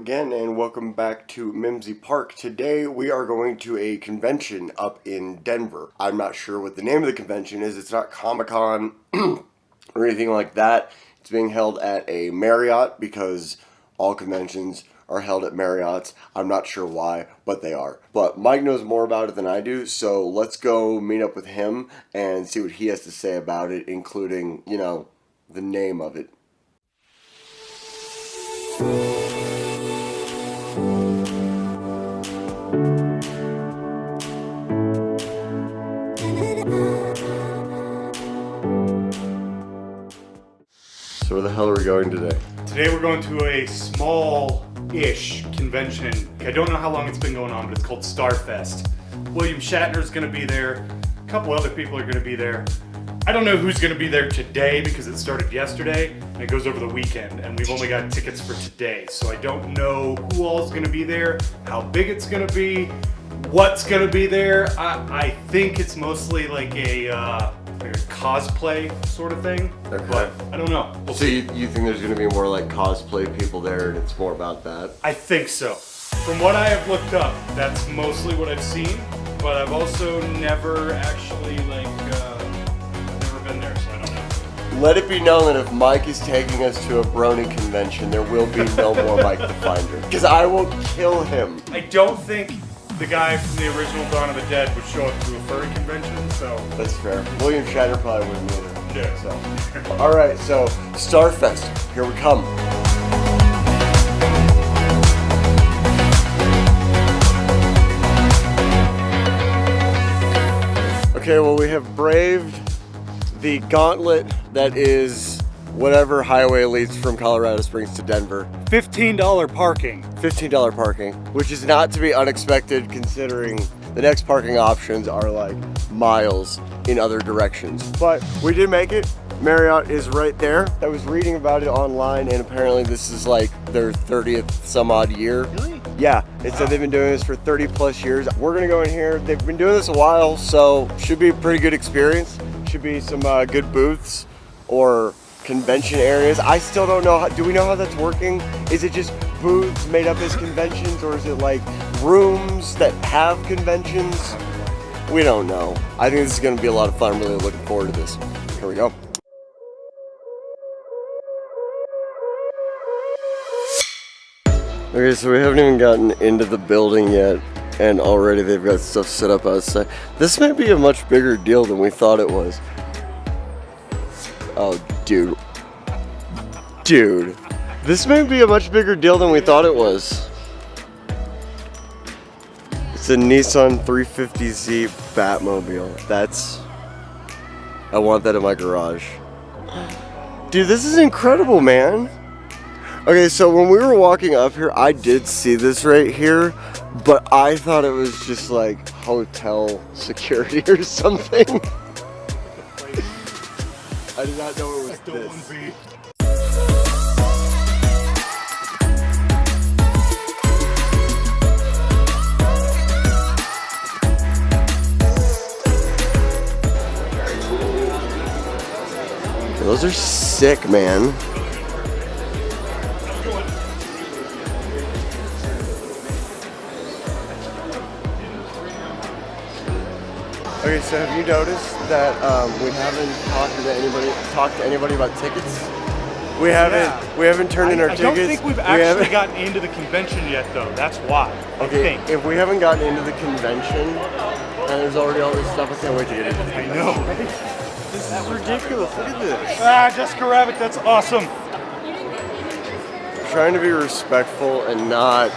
again, and welcome back to Mimsy Park. Today we are going to a convention up in Denver. I'm not sure what the name of the convention is. It's not Comic-Con or anything like that. It's being held at a Marriott because all conventions are held at Marriotts. I'm not sure why, but they are. But Mike knows more about it than I do, so let's go meet up with him and see what he has to say about it, including, you know, the name of it. So where the hell are we going today? Today we're going to a small-ish convention. I don't know how long it's been going on, but it's called StarFest. William Shatner's going to be there. A couple other people are going to be there. I don't know who's going to be there today because it started yesterday and it goes over the weekend, and we've only got tickets for today. So I don't know who all is going to be there, how big it's going to be, what's going to be there. I think it's mostly like a cosplay sort of thing, Okay. But I don't know. We'll So you think there's going to be more like cosplay people there and it's more about that? I think so. From what I have looked up, that's mostly what I've seen, but I've also never actually I've never been there, so I don't know. Let it be known that if Mike is taking us to a brony convention, there will be no more Mike the Finder. Because I will kill him. I don't think the guy from the original Dawn of the Dead would show up to a furry convention, so. That's fair. William Shatner probably wouldn't either. Yeah. So. Alright, so StarFest, here we come. Okay, well, we have braved the gauntlet that is whatever highway leads from Colorado Springs to Denver. $15 parking. $15 parking, which is not to be unexpected considering the next parking options are like miles in other directions. But we did make it. Marriott is right there. I was reading about it online and apparently this is like their 30th some odd year. Really? Yeah, it said they've been doing this for 30 plus years. We're gonna go in here. They've been doing this a while, so should be a pretty good experience. Should be some good booths or convention areas. I still don't know, do we know how that's working? Is it just booths made up as conventions, or is it like rooms that have conventions? We don't know. I think this is gonna be a lot of fun. I'm really looking forward to this. Here we go. Okay, so we haven't even gotten into the building yet, and already they've got stuff set up outside. This may be a much bigger deal than we thought it was. Oh, dude. Dude. This may be a much bigger deal than we thought it was. It's a Nissan 350Z Batmobile. I want that in my garage. Dude, this is incredible, man. Okay, so when we were walking up here, I did see this right here, but I thought it was just like hotel security or something. I did not know it was this. Those are sick, man. Okay, so have you noticed that we haven't talked to anybody about tickets? We haven't turned in our tickets. I don't think we've actually gotten into the convention yet, though. That's why. Okay, if we haven't gotten into the convention and there's already all this stuff, I can't wait to get into the convention. I know. This is ridiculous. Look at this. Ah, Jessica Rabbit, that's awesome. I'm trying to be respectful and not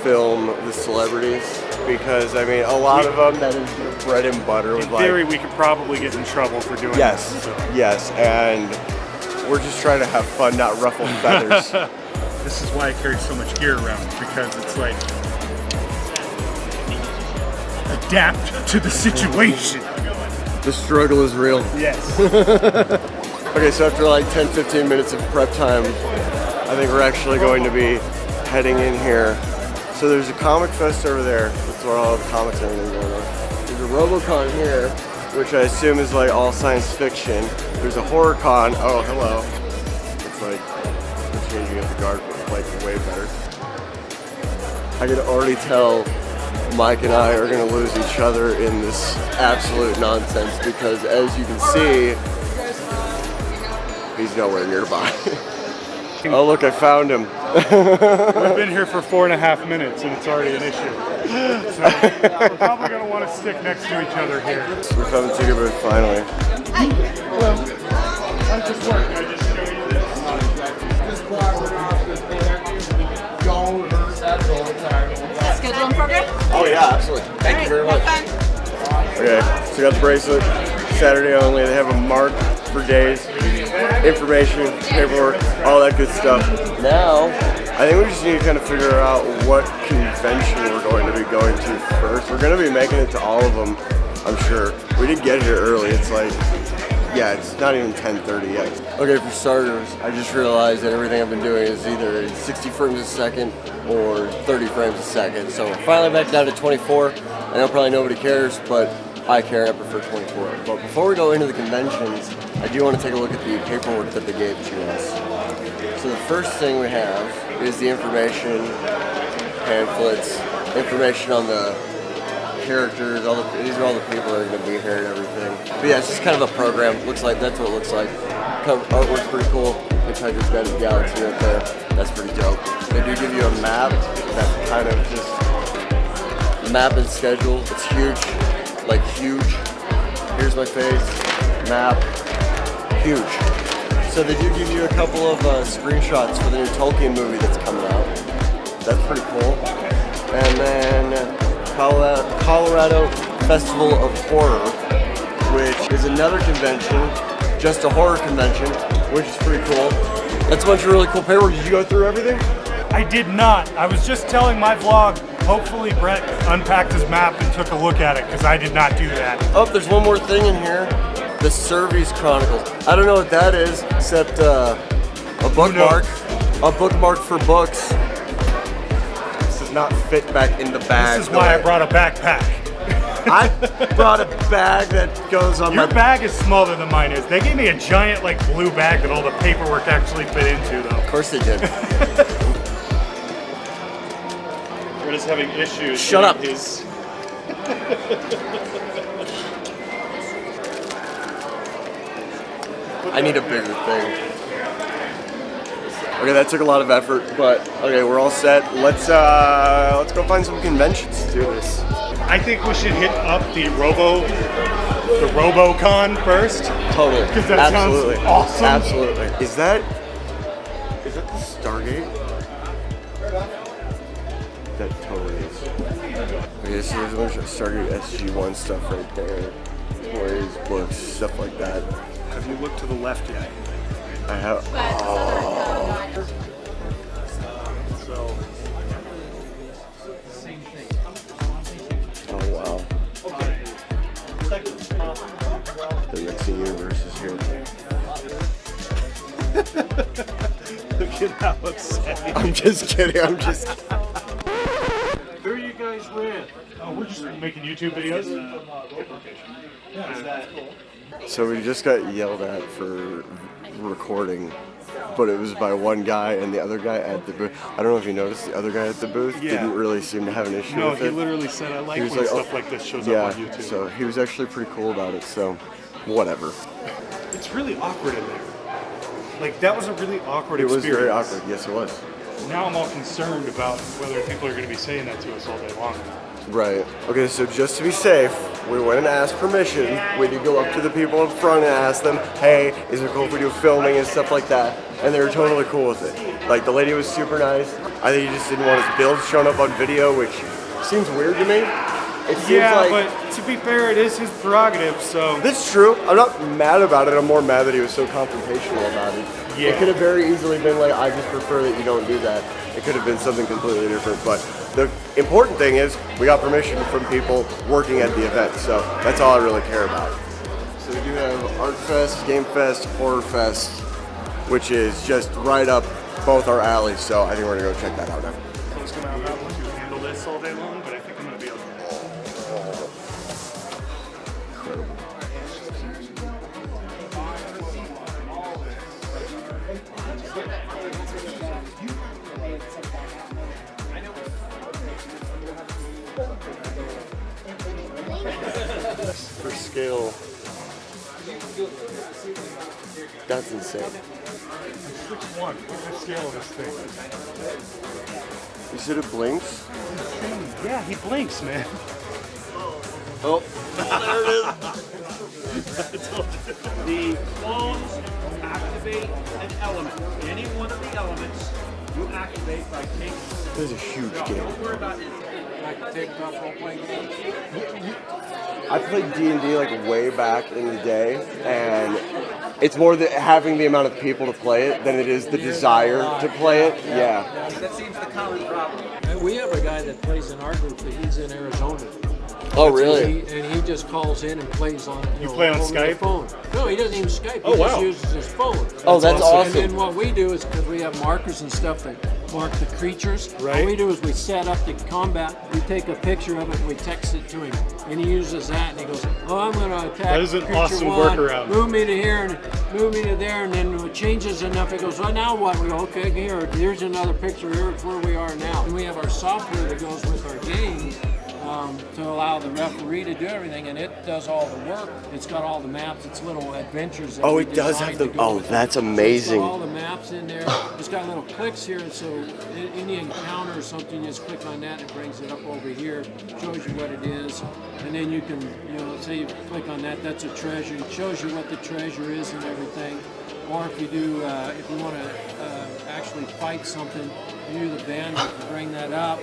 film the celebrities, because I mean a lot of them, that is their bread and butter. In theory, we could probably get in trouble for doing yes, this. So. Yes, and we're just trying to have fun, not ruffle feathers. This is why I carry so much gear around, because it's like adapt to the situation. The struggle is real. Yes. Okay, so after like 10-15 minutes of prep time, I think we're actually going to be heading in here. So there's a comic fest over there. That's where all the comics and everything going on. There's a RoboCon here, which I assume is like all science fiction. There's a horror con. Oh, hello. It's like we're changing up the guard. like way better. I can already tell Mike and I are gonna lose each other in this absolute nonsense because as you can see, he's nowhere nearby. Oh look, I found him. We've been here for 4.5 minutes and it's already an issue. So we're probably going to want to stick next to each other here. We found the ticket booth finally. Well, I just worked. I just show you this. Scheduling program? Oh yeah, absolutely. Thank you very much. Okay, so we got the bracelet. Saturday only. They have a mark for days. Information, paperwork, all that good stuff. Now, I think we just need to kind of figure out what convention we're going to be going to first. We're going to be making it to all of them, I'm sure. We did get here early. It's like, yeah, it's not even 10:30 yet. Okay, for starters, I just realized that everything I've been doing is either 60 frames a second or 30 frames a second. So we're finally back down to 24. I know probably nobody cares, but I care. I prefer 24. But before we go into the conventions, I do want to take a look at the paperwork that they gave to us. So the first thing we have is the information pamphlets, information on the characters, these are all the people that are going to be here and everything. But yeah, it's just kind of a program. Looks like that's what it looks like. Artwork's pretty cool. Hitchhiker's Guided Galaxy right there. That's pretty dope. They do give you a map that's kind of just map and schedule. It's huge, like huge. Here's my face, map, huge. So they do give you a couple of screenshots for the new Tolkien movie that's coming out. That's pretty cool. And then Colorado Festival of Horror, which is another convention, just a horror convention, which is pretty cool. That's a bunch of really cool paperwork. Did you go through everything? I did not. I was just telling my vlog, hopefully Brett unpacked his map and took a look at it, because I did not do that. Oh, there's one more thing in here. The Service Chronicles. I don't know what that is, except a bookmark. A bookmark for books. This does not fit back in the bag. This is why I brought a backpack. I brought a bag that goes on Your my... bag is smaller than mine is. They gave me a giant like blue bag that all the paperwork actually fit into though. Of course they did. We're just having issues. Shut up. His... I need a bigger thing. Okay, that took a lot of effort, but okay, we're all set. Let's go find some conventions to do this. I think we should hit up the RoboCon first. Totally. Because that Absolutely. sounds awesome. Absolutely. Is that the Stargate? That totally is. Okay, so there's a bunch of Stargate SG-1 stuff right there. Toys, books, stuff like that. Have you looked to the left yet? I have. Oh wow. The mixing universe is here. Look at how upset. I'm just kidding. Who are you guys with? Oh, we're just making YouTube videos. So we just got yelled at for recording, but it was by one guy, and the other guy at the booth. I don't know if you noticed, the other guy at the booth didn't really seem to have an issue with it. No, he literally said, I like when stuff like this shows up on YouTube. So he was actually pretty cool about it, so whatever. It's really awkward in there. Like, that was a really awkward experience. It was very awkward, yes it was. Now I'm all concerned about whether people are going to be saying that to us all day long. Right. Okay, so just to be safe, we went and asked permission. We did go up to the people in front and ask them, hey, is it cool if we do filming and stuff like that? And they were totally cool with it. Like, the lady was super nice. I think he just didn't want his build shown up on video, which seems weird to me. It seems but to be fair, it is his prerogative, so... That's true. I'm not mad about it. I'm more mad that he was so confrontational about it. Yeah. It could have very easily been like, I just prefer that you don't do that. It could have been something completely different, but the important thing is we got permission from people working at the event, so that's all I really care about. So we do have Art Fest, Game Fest, Horror Fest, which is just right up both our alleys, so I think we're gonna go check that out now. I was going to have to handle this all day long, but I think I'm going to be able to. Incredible. scale. That's insane. 6'1". Look at the scale of this thing. You said it blinks? Yeah, he blinks, man. Oh, there it The clones activate an element. Any one of the elements you activate by taking. is. This is a huge game. Don't worry about it. Like tabletop role-playing games. I played D&D like way back in the day, and it's more having the amount of people to play it than it is the desire to play it. Yeah. That seems the common problem. We have a guy that plays in our group, but he's in Arizona. Oh, really? And he just calls in and plays on. You play on over Skype? the phone. No, he doesn't even Skype. Oh, He wow. just uses his phone. Oh, that's awesome. And then what we do is, because we have markers and stuff that mark the creatures, Right. what we do is we set up the combat. We take a picture of it and we text it to him, and he uses that and he goes, "Oh, I'm going to attack That is an creature awesome one. workaround. Move me to here and move me to there," and then it changes enough. It goes, "Well, now what?" We go, "Okay, here's another picture. Here's where we are now." And we have our software that goes with our game. To allow the referee to do everything, and it does all the work. It's got all the maps. It's little adventures. That Oh, we it does designed have the. to go Oh, with it. that's So it's amazing. got all the maps in there. It's got little clicks here, so any encounter or something, you just click on that, it brings it up over here, shows you what it is, and then you can, say you click on that, that's a treasure. It shows you what the treasure is and everything. Or if you do, if you want to actually fight something, you do the bandit to bring that up,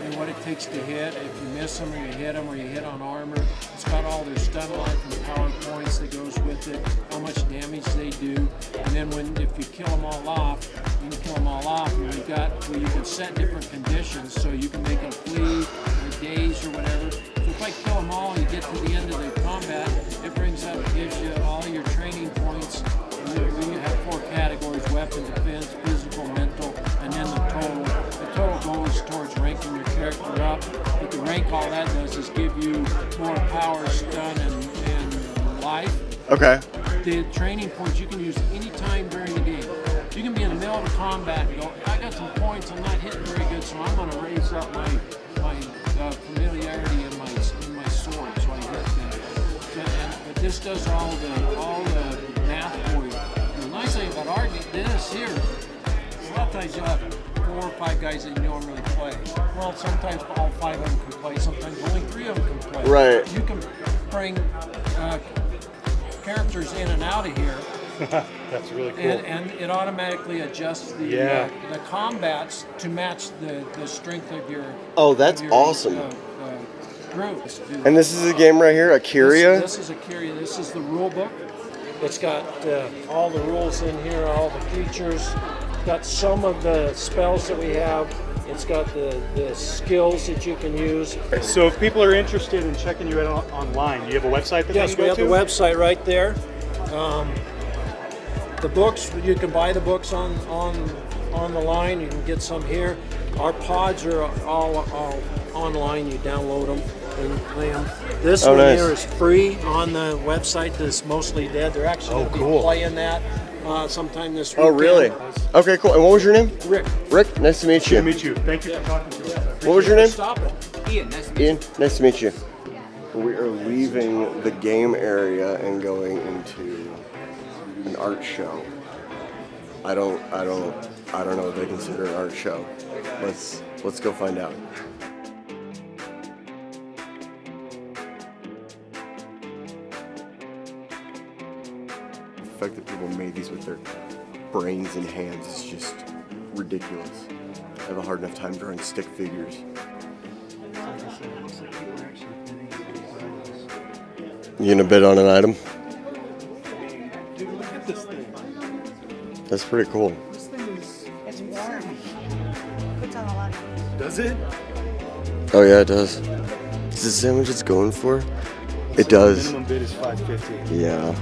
and what it takes to hit. If you miss them or you hit them or you hit on armor, it's got all their stun life and PowerPoints that goes with it, how much damage they do, and then if you kill them all off, you can kill them all off, and we've got where you can set different conditions, so you can make them flee or daze or whatever. So if I kill them all, you get to the end of the combat, it brings up, gives you all your training points. We have 4 categories: weapon, defense, physical, mental, and then the total. The total goes towards ranking your character up. But the rank, all that does is give you more power, stun, and life. Okay. The training points you can use any time during the game. You can be in the middle of combat and go, "I got some points, I'm not hitting very good, so I'm going to raise up my familiarity in my sword, so I hit that." But this does all the math for you. The nice thing about our game, this here, a lot of times you'll have 4 or 5 guys that you normally play. Well, sometimes all 5 of them can play, sometimes only 3 of them can play. Right. You can bring characters in and out of here, That's really cool. and it automatically adjusts the combats to match the strength of your. Oh, that's of your, awesome. Group. And this is a game right here, Akira. This is Akira. This is the rule book. It's got all the rules in here, all the features. It's got some of the spells that we have. It's got the skills that you can use. So if people are interested in checking you out online, do you have a website that Yes, they can we go have the website right there. The books, you can buy the books on the line. You can get some here. Our pods are all online. You download them and play them. This one nice. here is free on the website. That's Mostly Dead. They're actually going to be playing that sometime this weekend. Oh, really? Okay, cool. And what was your name? Rick. Rick, nice to meet Good to you. meet you. Thank you for talking to us. What was your name? Stop it. Ian, nice to meet Ian, nice to meet you. We are leaving the game area and going into an art show. I don't know what they consider an art show. Let's go find out. The fact that people made these with their brains and hands is just ridiculous. I have a hard enough time drawing stick figures. You gonna bid on an item? Dude, look at this thing. That's pretty cool. This thing is... It's warm. Puts on a lot of heat. Does it? Oh yeah, it does. Is this how much it's going for? It does. Minimum bid is $550. Yeah.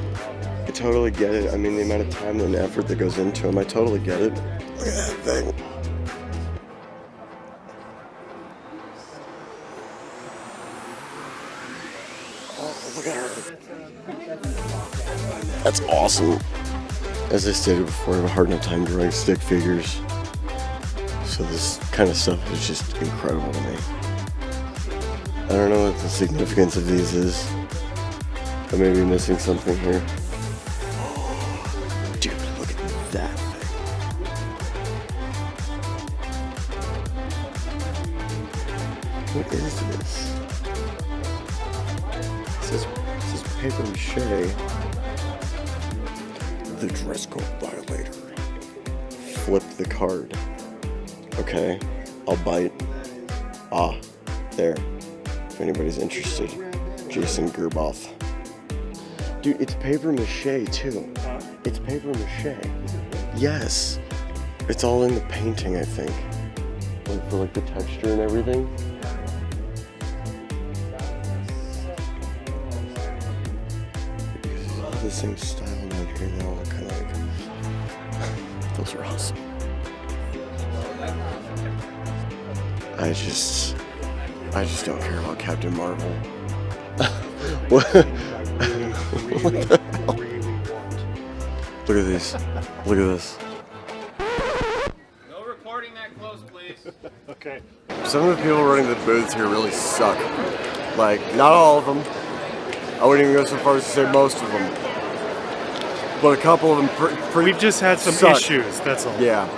I totally get it. I mean, the amount of time and effort that goes into them, I totally get it. Look at that thing. Oh, look at her. That's awesome. As I stated before, I have a hard enough time drawing stick figures. So this kind of stuff is just incredible to me. I don't know what the significance of these is. I may be missing something here. Dude, look at that thing. What is this? This is paper mache. The dress code violator. Flip the card. Okay, I'll bite. Ah, there. If anybody's interested. Jason Gerboth. Dude, it's paper mache too. It's paper mache. Yes. It's all in the painting, I think. Like for like the texture and everything. It's all the same style down here. They all look kind of like. Those are awesome. I just don't care about Captain Marvel. What? What the hell? Look at this. Look at this. No recording that close, please. Okay. Some of the people running the booths here really suck. Like, not all of them. I wouldn't even go so far as to say most of them. But a couple of them We've just had some suck. issues, that's all. Yeah.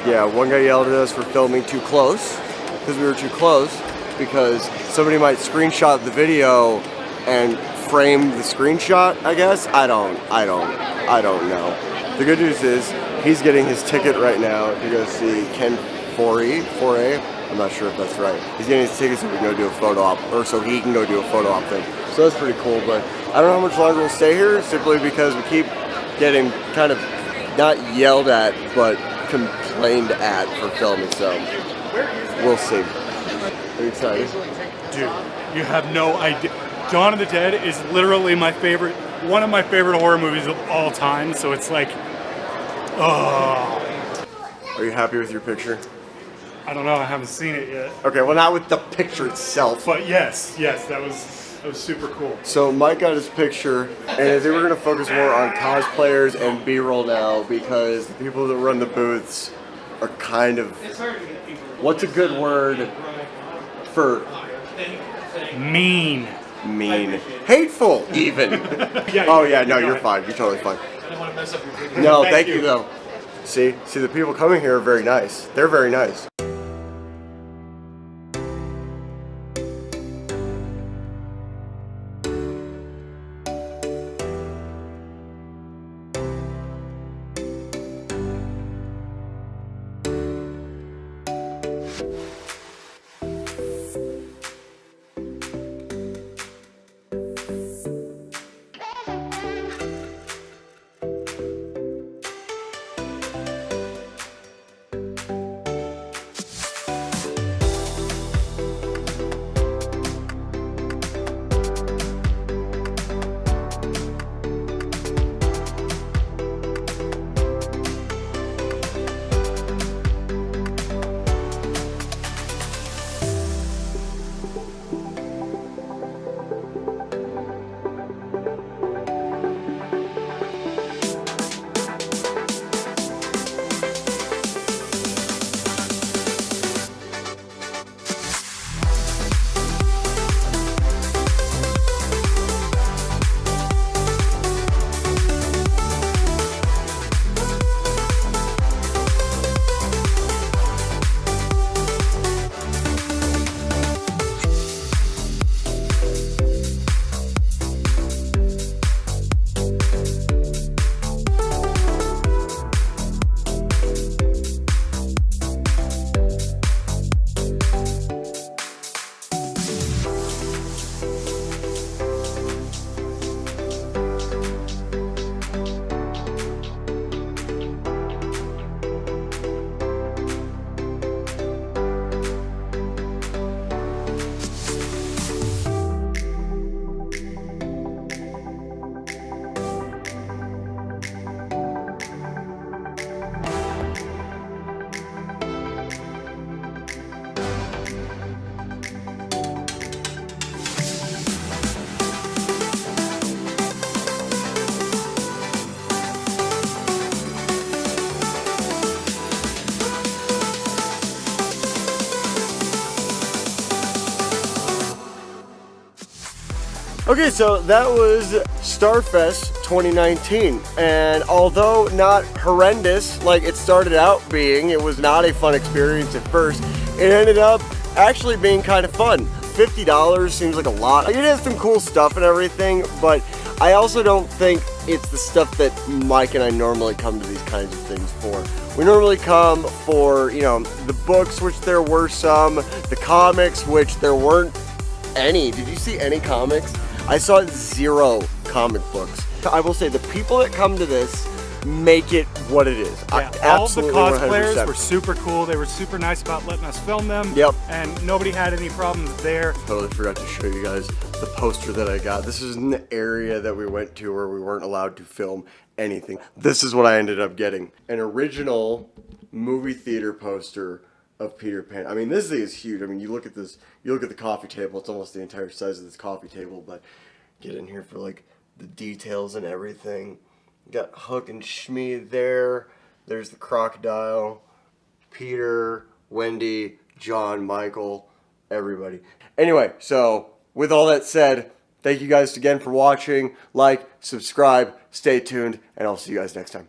Yeah, one guy yelled at us for filming too close. Because we were too close. Because somebody might screenshot the video and frame the screenshot, I guess. I don't know. The good news is he's getting his ticket right now to go see Ken Foray. I'm not sure if that's right. He's getting his ticket so we can go do a photo op, or so he can go do a photo op thing. So that's pretty cool, but I don't know how much longer we'll stay here, simply because we keep getting kind of not yelled at, but complained at for filming, so we'll see. Are you excited? Dude, you have no idea. Dawn of the Dead is literally one of my favorite horror movies of all time, so it's like, oh. Are you happy with your picture? I don't know, I haven't seen it yet. Okay, well not with the picture itself. But yes, that was super cool. So Mike got his picture, and I think we're gonna focus more on cosplayers and B-roll now, because the people that run the booths are kind of, what's a good word for Mean. hateful even. Oh yeah, no, you're fine. You're totally fine. No, thank you though. See, the people coming here are very nice. They're very nice. Okay, so that was StarFest 2019, and although not horrendous like it started out being, it was not a fun experience at first. It ended up actually being kind of fun. $50 seems like a lot. It has some cool stuff and everything, but I also don't think it's the stuff that Mike and I normally come to these kinds of things for. We normally come for, you know, the books, which there were some, the comics, which there weren't any. Did you see any comics? I saw 0 comic books. I will say the people that come to this make it what it is. Yeah, all the cosplayers 100%. Were super cool. They were super nice about letting us film them. Yep. And nobody had any problems there. Totally forgot to show you guys the poster that I got. This is in the area that we went to where we weren't allowed to film anything. This is what I ended up getting. An original movie theater poster of Peter Pan. I mean, this thing is huge. I mean, you look at this, you look at the coffee table, it's almost the entire size of this coffee table, but get in here for like the details and everything. You got Hook and Shmi there. There's the crocodile, Peter, Wendy, John, Michael, everybody. Anyway, so with all that said, thank you guys again for watching. Like, subscribe, stay tuned, and I'll see you guys next time.